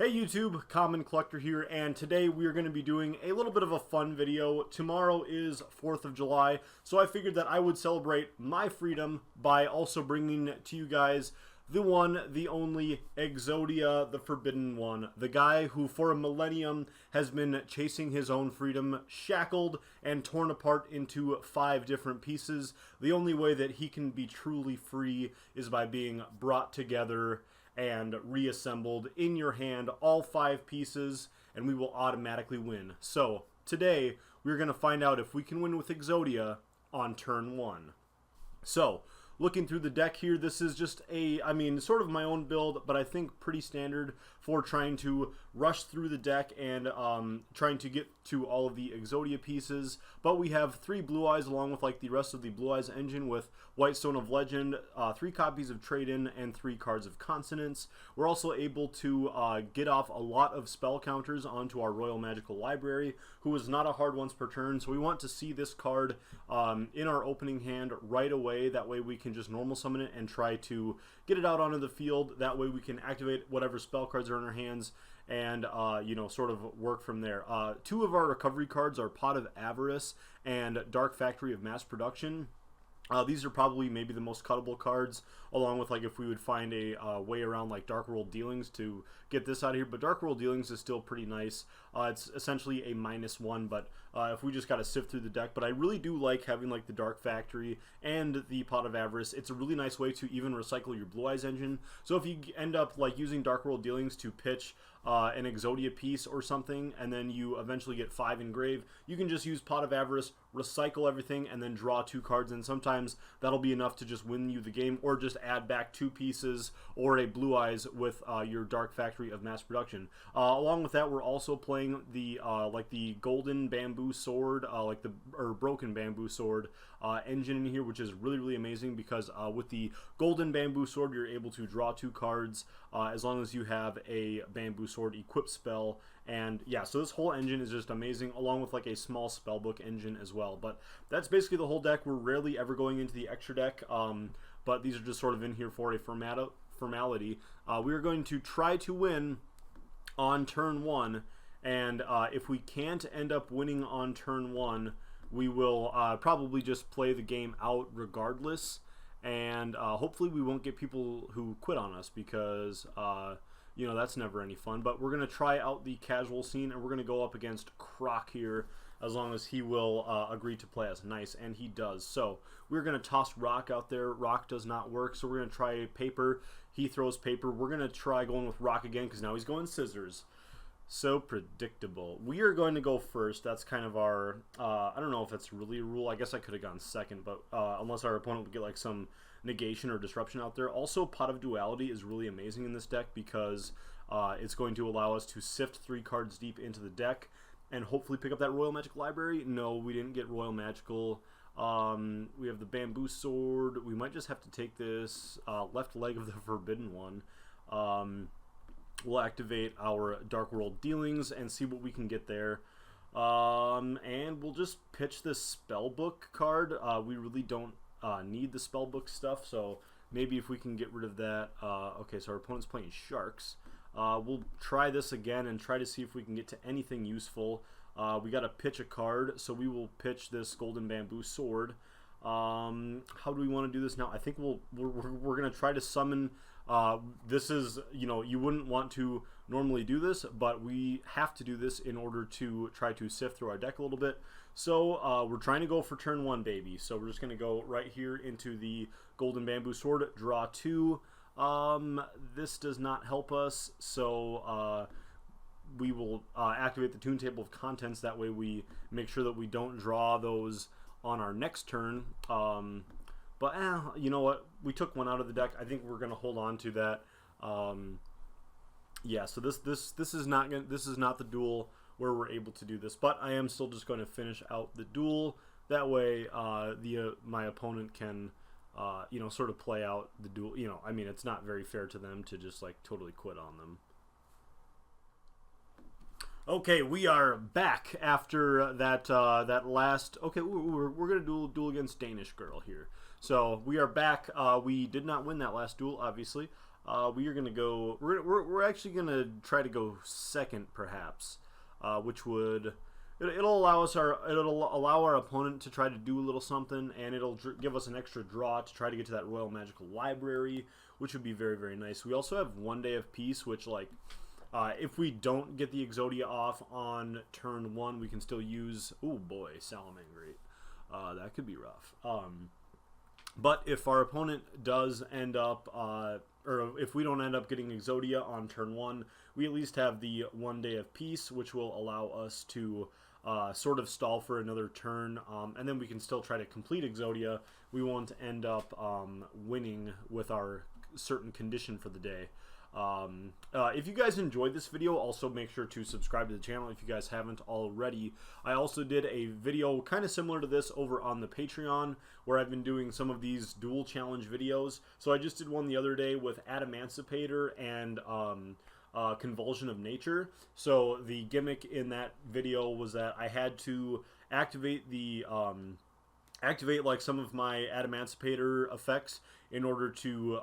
Hey YouTube, Common Collector here, and today we are going to be doing a little bit of a fun video. Tomorrow is 4th of July, so I figured that I would celebrate my freedom by also bringing to you guys the one, the only, Exodia, the Forbidden One. The guy who for a millennium has been chasing his own freedom, shackled and torn apart into 5 different pieces. The only way that he can be truly free is by being brought together and reassembled in your hand, all 5 pieces, and we will automatically win. So today we're going to find out if we can win with Exodia on turn 1. So looking through the deck here, this is just sort of my own build, but I think pretty standard for trying to rush through the deck and trying to get to all of the Exodia pieces. But we have 3 Blue Eyes along with like the rest of the Blue Eyes engine with Whitestone of Legend, 3 copies of Trade-In, and 3 cards of Consonance. We're also able to get off a lot of spell counters onto our Royal Magical Library, who is not a hard once per turn. So we want to see this card in our opening hand right away. That way we can just normal summon it and try to get it out onto the field. That way we can activate whatever spell cards are in our hands and sort of work from there. 2 of our recovery cards are Pot of Avarice and Dark Factory of Mass Production. These are probably maybe the most cuttable cards, along with like if we would find a way around like Dark World Dealings to get this out of here. But Dark World Dealings is still pretty nice. It's essentially a -1, but if we just got to sift through the deck. But I really do like having like the Dark Factory and the Pot of Avarice. It's a really nice way to even recycle your Blue Eyes engine. So if you end up like using Dark World Dealings to pitch an Exodia piece or something, and then you eventually get 5 engrave, you can just use Pot of Avarice, recycle everything, and then draw 2 cards, and sometimes that'll be enough to just win you the game, or just add back 2 pieces or a Blue Eyes with your Dark Factory of Mass Production. Along with that, we're also playing the like the Golden Bamboo Sword, or Broken Bamboo Sword engine in here, which is really amazing because with the Golden Bamboo Sword, you're able to draw 2 cards as long as you have a Bamboo Sword equip spell. And yeah, so this whole engine is just amazing, along with like a small spellbook engine as well. But that's basically the whole deck. We're rarely ever going into the extra deck, but these are just sort of in here for a formality. We are going to try to win on turn 1, and if we can't end up winning on turn 1, we will probably just play the game out regardless, and hopefully we won't get people who quit on us, because that's never any fun. But we're going to try out the casual scene, and we're going to go up against Croc here, as long as he will agree to play us nice, and he does. So we're going to toss Rock out there. Rock does not work, so we're going to try Paper. He throws Paper. We're going to try going with Rock again, because now he's going Scissors. So predictable. We are going to go first. That's kind of our, I don't know if it's really a rule. I guess I could have gone second, but unless our opponent would get like some negation or disruption out there. Also, Pot of Duality is really amazing in this deck because it's going to allow us to sift 3 cards deep into the deck and hopefully pick up that Royal Magical Library. No, we didn't get Royal Magical. We have the Bamboo Sword. We might just have to take this left leg of the Forbidden One. We'll activate our Dark World Dealings and see what we can get there. And we'll just pitch this Spellbook card. We really don't need the Spellbook stuff, so maybe if we can get rid of that. Okay, so our opponent's playing Sharks. We'll try this again and try to see if we can get to anything useful. We got to pitch a card, so we will pitch this Golden Bamboo Sword. How do we want to do this now? I think we're going to try to summon. This is, you wouldn't want to normally do this, but we have to do this in order to try to sift through our deck a little bit. So we're trying to go for turn 1, baby. So we're just going to go right here into the Golden Bamboo Sword, draw 2. This does not help us, so we will activate the Toon Table of Contents. That way we make sure that we don't draw those on our next turn. But you know what? We took 1 out of the deck. I think we're going to hold on to that. Yeah. So this is not the duel where we're able to do this. But I am still just going to finish out the duel. That way, my opponent can, sort of play out the duel. I mean, it's not very fair to them to just like totally quit on them. Okay, we are back after that that last. Okay, we're gonna do a duel against Danish Girl here. So we are back. We did not win that last duel, obviously. we are going to go, we're actually going to try to go second perhaps, which would, it'll allow our opponent to try to do a little something, and it'll give us an extra draw to try to get to that Royal Magical Library, which would be very, very nice. We also have 1 day of peace, which, like, if we don't get the Exodia off on turn 1, we can still use, oh boy, Salamangreat. That could be rough. But if our opponent does end up, or if we don't end up getting Exodia on turn 1, we at least have the 1 day of peace, which will allow us to sort of stall for another turn, and then we can still try to complete Exodia. We won't end up winning with our certain condition for the day. If you guys enjoyed this video, also make sure to subscribe to the channel if you guys haven't already. I also did a video kind of similar to this over on the Patreon, where I've been doing some of these dual challenge videos. So I just did one the other day with Adamantipator and Convulsion of Nature. So the gimmick in that video was that I had to activate the activate like some of my Adamantipator effects in order to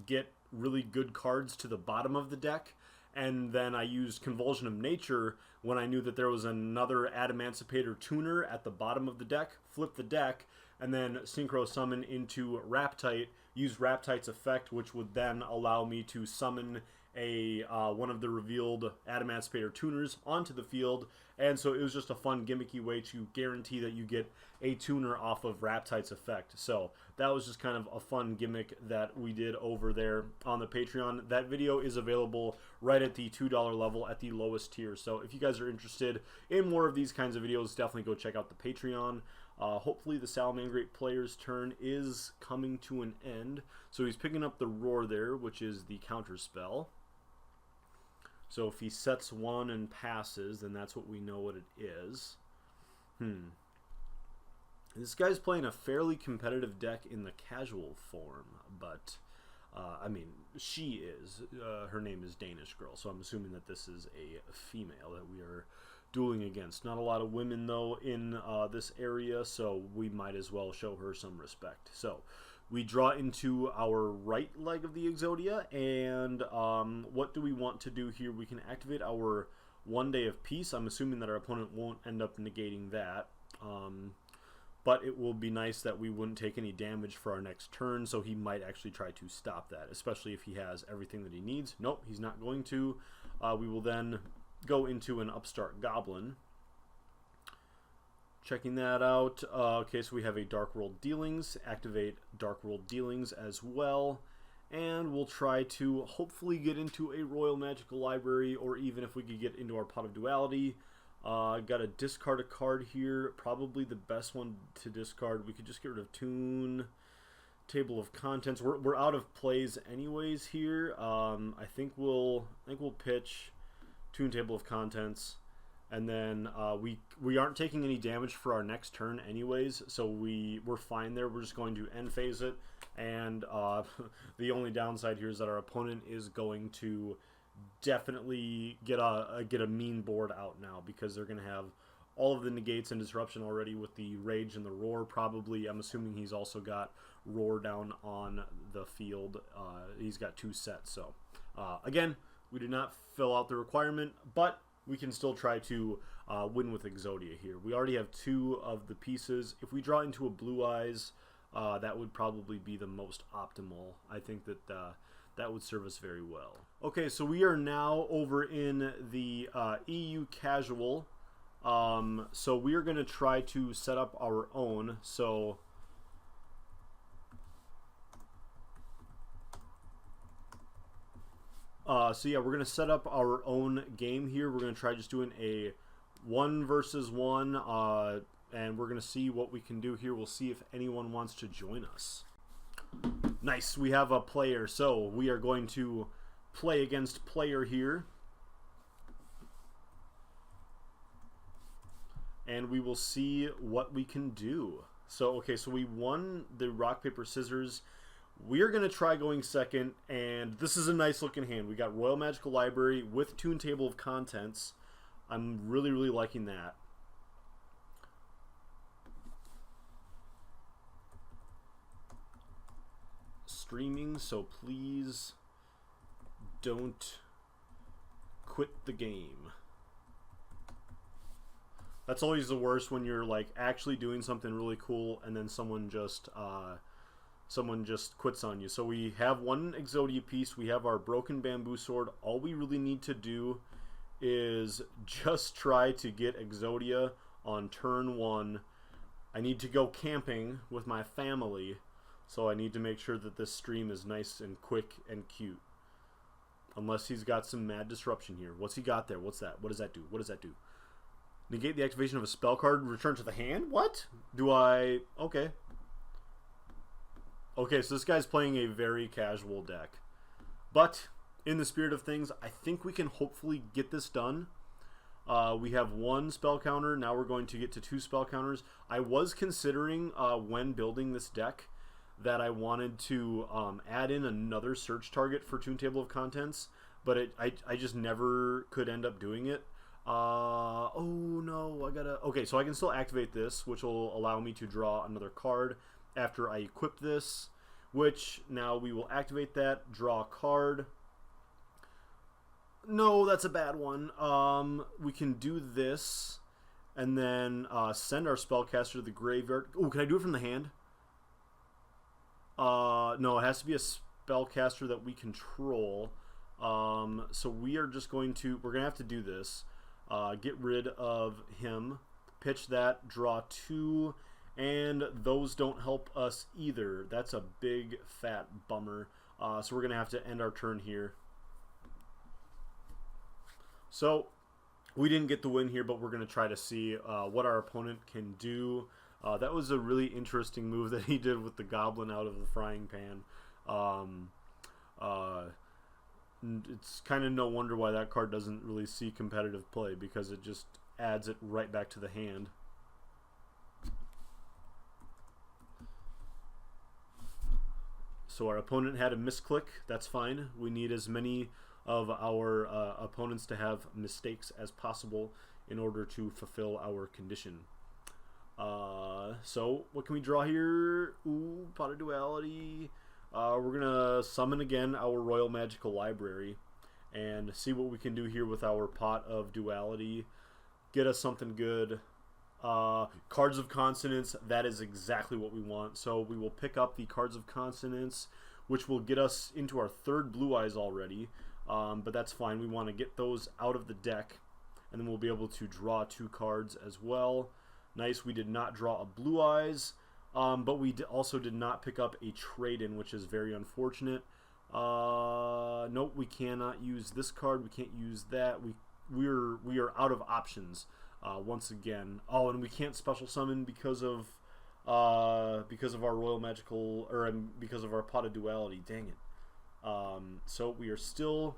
get really good cards to the bottom of the deck, and then I used Convulsion of Nature when I knew that there was another Adamantipator tuner at the bottom of the deck, flip the deck, and then Synchro Summon into Raptite, use Raptite's effect, which would then allow me to summon a one of the revealed Adamantipator tuners onto the field. And so it was just a fun gimmicky way to guarantee that you get a tuner off of Raptite's effect. So that was just kind of a fun gimmick that we did over there on the Patreon. That video is available right at the $2 level at the lowest tier. So if you guys are interested in more of these kinds of videos, definitely go check out the Patreon. Hopefully the Salamangreat player's turn is coming to an end. So he's picking up the Roar there, which is the counter spell. So if he sets 1 and passes, then that's what we know what it is. This guy's playing a fairly competitive deck in the casual form, but I mean, she is. Her name is Danish Girl, so I'm assuming that this is a female that we are dueling against. Not a lot of women, though, in this area, so we might as well show her some respect. So we draw into our right leg of the Exodia, and what do we want to do here? We can activate our 1 day of peace. I'm assuming that our opponent won't end up negating that. But it will be nice that we wouldn't take any damage for our next turn, so he might actually try to stop that, especially if he has everything that he needs. Nope, he's not going to. We will then go into an Upstart Goblin. Checking that out. Okay, so we have a Dark World Dealings. Activate Dark World Dealings as well. And we'll try to hopefully get into a Royal Magical Library, or even if we could get into our Pot of Duality. Got to discard a card here. Probably the best one to discard. We could just get rid of Tune, Table of Contents. We're out of plays anyways here. I think we'll pitch Tune, Table of Contents, and then we aren't taking any damage for our next turn anyways, so we're fine there. We're just going to end phase it, and the only downside here is that our opponent is going to definitely get a mean board out now, because they're going to have all of the negates and disruption already with the Rage and the Roar. Probably, I'm assuming he's also got Roar down on the field. He's got 2 sets. So again, we did not fill out the requirement, but we can still try to win with Exodia here. We already have 2 of the pieces. If we draw into a Blue Eyes, that would probably be the most optimal. I think that that would serve us very well. Okay, so we are now over in the EU Casual. So we are going to try to set up our own. So yeah, we're going to set up our own game here. We're going to try just doing a 1 versus 1, and we're going to see what we can do here. We'll see if anyone wants to join us. Nice, we have a player, so we are going to play against player here. And we will see what we can do. So, okay, so we won the rock, paper, scissors. We're going to try going second, and this is a nice looking hand. We got Royal Magical Library with Tune, Table of Contents. I'm really, really liking that. Streaming, so please Don't quit the game. That's always the worst, when you're like actually doing something really cool and then someone just quits on you. So we have one Exodia piece. We have our broken bamboo sword. All we really need to do is just try to get Exodia on turn 1. I need to go camping with my family, so I need to make sure that this stream is nice and quick and cute. Unless he's got some mad disruption here. What's he got there? What's that? What does that do? What does that do? Negate the activation of a spell card, return to the hand? What? Do I... Okay. Okay, so this guy's playing a very casual deck. But, in the spirit of things, I think we can hopefully get this done. We have 1 spell counter. Now we're going to get to 2 spell counters. I was considering, when building this deck, that I wanted to add in another search target for Toon Table of Contents, but I just never could end up doing it. Oh no, I gotta... Okay, so I can still activate this, which will allow me to draw another card after I equip this, which now we will activate that, draw a card. No, that's a bad one. We can do this, and then send our spellcaster to the graveyard. Oh, can I do it from the hand? No, it has to be a spellcaster that we control. So we are just going to... We're going to have to do this. Get rid of him. Pitch that. Draw 2. And those don't help us either. That's a big, fat bummer. So we're going to have to end our turn here. So, we didn't get the win here, but we're going to try to see what our opponent can do. That was a really interesting move that he did with the goblin out of the frying pan. It's kind of no wonder why that card doesn't really see competitive play, because it just adds it right back to the hand. So our opponent had a misclick. That's fine. We need as many of our opponents to have mistakes as possible in order to fulfill our condition. So what can we draw here? Ooh, Pot of Duality. We're gonna summon again our Royal Magical Library and see what we can do here with our Pot of Duality. Get us something good. Cards of Consonance, that is exactly what we want. So we will pick up the Cards of Consonance, which will get us into our 3rd Blue Eyes already. But that's fine. We want to get those out of the deck, and then we'll be able to draw 2 cards as well. Nice, we did not draw a Blue Eyes, but we also did not pick up a trade-in, which is very unfortunate. Nope, we cannot use this card. We can't use that. We are out of options once again. Oh, and we can't special summon because of our Royal Magical, or because of our Pot of Duality. Dang it. So we're still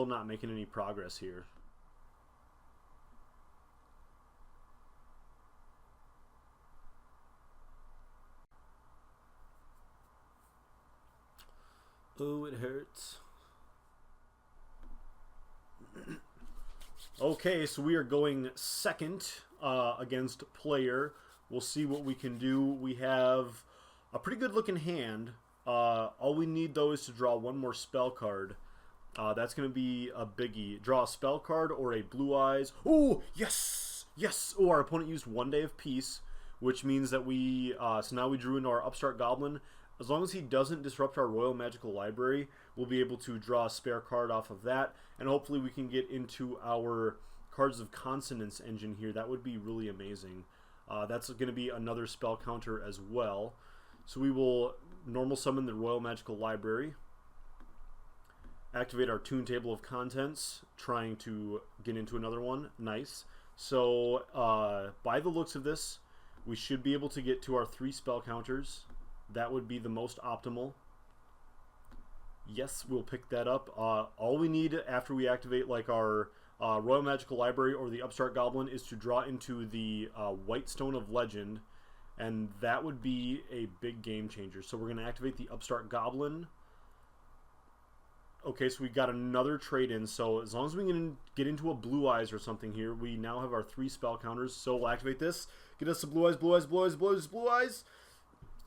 not making any progress here. Oh, it hurts. Okay, so we are going second against player. We'll see what we can do. We have a pretty good looking hand. All we need though is to draw 1 more spell card. That's going to be a biggie. Draw a spell card or a Blue Eyes. Oh, yes! Yes! Oh, our opponent used 1 Day of Peace, which means that we... so now we drew into our Upstart Goblin. As long as he doesn't disrupt our Royal Magical Library, we'll be able to draw a spare card off of that, and hopefully we can get into our Cards of Consonance engine here. That would be really amazing. That's going to be another spell counter as well. So we will normal summon the Royal Magical Library, activate our Toon Table of Contents, trying to get into another one. Nice. So by the looks of this, we should be able to get to our 3 spell counters. That would be the most optimal. Yes, we'll pick that up. All we need after we activate like our Royal Magical Library or the Upstart Goblin is to draw into the White Stone of Legend, and that would be a big game changer. So we're going to activate the Upstart Goblin. Okay, so we got another trade-in. So as long as we can get into a Blue Eyes or something here, we now have our 3 spell counters. So we'll activate this. Get us a Blue Eyes, Blue Eyes, Blue Eyes, Blue Eyes, Blue Eyes.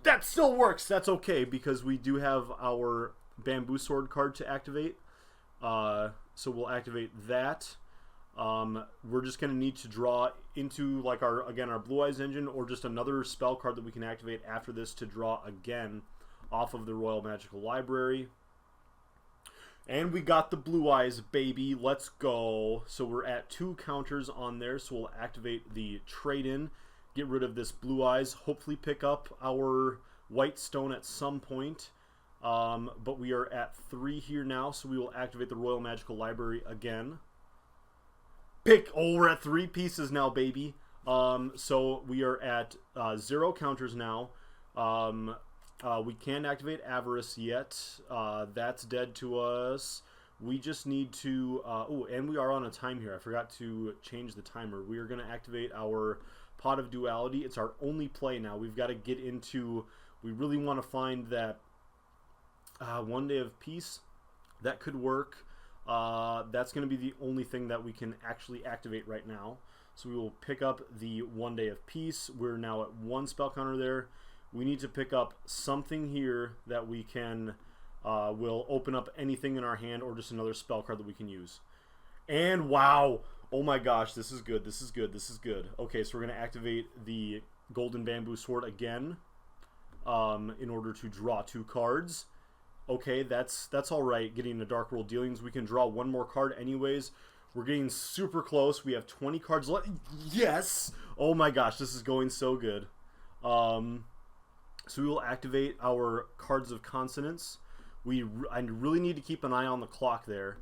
That still works. That's okay, because we do have our bamboo sword card to activate. So we'll activate that. We're just going to need to draw into like our Blue Eyes engine, or just another spell card that we can activate after this to draw again off of the Royal Magical Library. And we got the Blue Eyes, baby. Let's go. So we're at 2 counters on there, so we'll activate the trade-in, get rid of this Blue Eyes, hopefully pick up our White Stone at some point. But we are at 3 here now, so we will activate the Royal Magical Library again. We're at 3 pieces now, baby. So we are at 0 counters now. We can't activate Avarice yet. That's dead to us. We just need to... oh, and we are on a time here. I forgot to change the timer. We are going to activate our Pot of Duality. It's our only play now. We've got to get into... We really want to find that 1 Day of Peace. That could work. That's going to be the only thing that we can actually activate right now. So we will pick up the 1 Day of Peace. We're now at 1 spell counter there. We need to pick up something here that we can will open up anything in our hand, or just another spell card that we can use. And wow, oh my gosh, this is good, this is good, this is good. Okay, so we're going to activate the Golden Bamboo Sword again in order to draw 2 cards. Okay, that's all right, getting the Dark World Dealings. We can draw 1 more card anyways. We're getting super close. We have 20 cards left. Yes! Oh my gosh, this is going so good. So we will activate our Cards of Consonance. I really need to keep an eye on the clock there,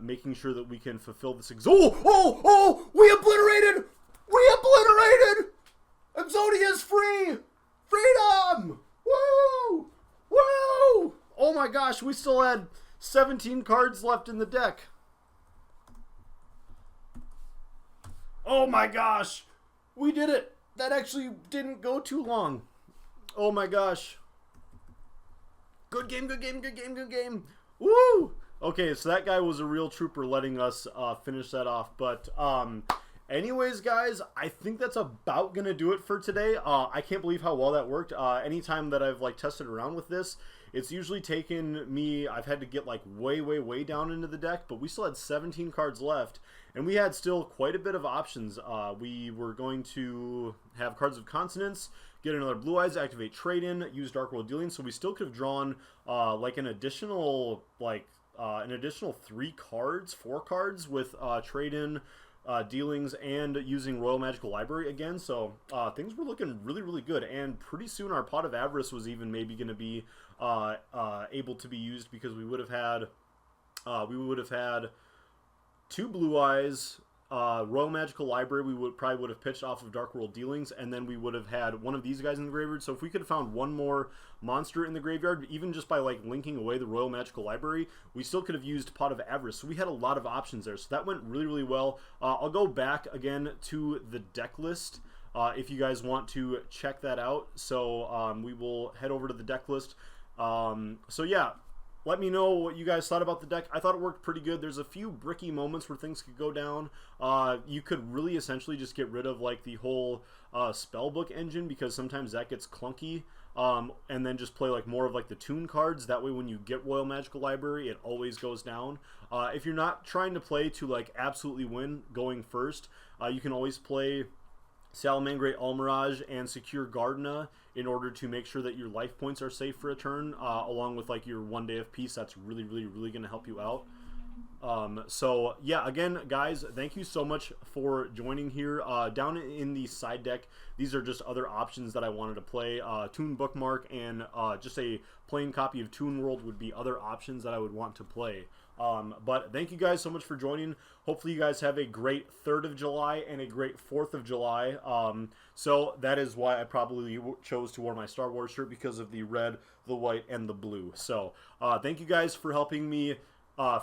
making sure that we can fulfill this. Oh! We obliterated! We obliterated! Exodia is free! Freedom! Woo! Woo! Oh my gosh, we still had 17 cards left in the deck. Oh my gosh, we did it! That actually didn't go too long. Oh my gosh. Good game, good game, good game, good game. Woo! Okay, so that guy was a real trooper letting us finish that off. But anyways, guys, I think that's about going to do it for today. I can't believe how well that worked. Anytime that I've like tested around with this, it's usually taken me, I've had to get like way down into the deck, but we still had 17 cards left, and we had still quite a bit of options. We were going to have Cards of Consonance, get another Blue Eyes, activate Trade-In, use Dark World Dealing, so we still could have drawn like an additional 3 cards, 4 cards with Trade-In, dealings, and using Royal Magical Library again. So things were looking really good, and pretty soon our Pot of Avarice was even maybe going to be able to be used, because we would have had 2 Blue Eyes, Royal Magical Library. We probably would have pitched off of Dark World Dealings, and then we would have had one of these guys in the graveyard. So if we could have found 1 more monster in the graveyard, even just by like linking away the Royal Magical Library, we still could have used Pot of Avarice. So we had a lot of options there. So that went really well. I'll go back again to the deck list if you guys want to check that out. So we will head over to the deck list. So yeah, let me know what you guys thought about the deck. I thought it worked pretty good. There's a few bricky moments where things could go down. You could really essentially just get rid of like the whole spellbook engine, because sometimes that gets clunky, and then just play like more of like the tune cards. That way when you get Royal Magical Library, it always goes down. If you're not trying to play to like absolutely win going first, you can always play Salamangreat Almirage and Secure Gardena in order to make sure that your life points are safe for a turn, along with like your 1 Day of Peace. That's really going to help you out. So yeah, again, guys, thank you so much for joining here. Down in the side deck, these are just other options that I wanted to play. Toon Bookmark and just a plain copy of Toon World would be other options that I would want to play. But thank you guys so much for joining. Hopefully you guys have a great 3rd of July and a great 4th of July. So that is why I probably chose to wear my Star Wars shirt, because of the red, the white, and the blue. So thank you guys for helping me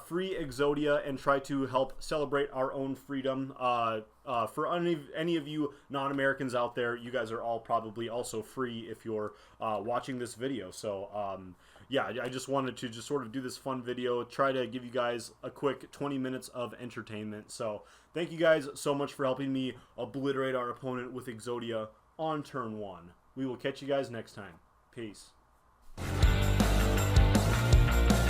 free Exodia and try to help celebrate our own freedom. For any of you non-Americans out there, you guys are all probably also free if you're watching this video. So yeah, I just wanted to just sort of do this fun video, try to give you guys a quick 20 minutes of entertainment. So thank you guys so much for helping me obliterate our opponent with Exodia on turn 1. We will catch you guys next time. Peace. Bye.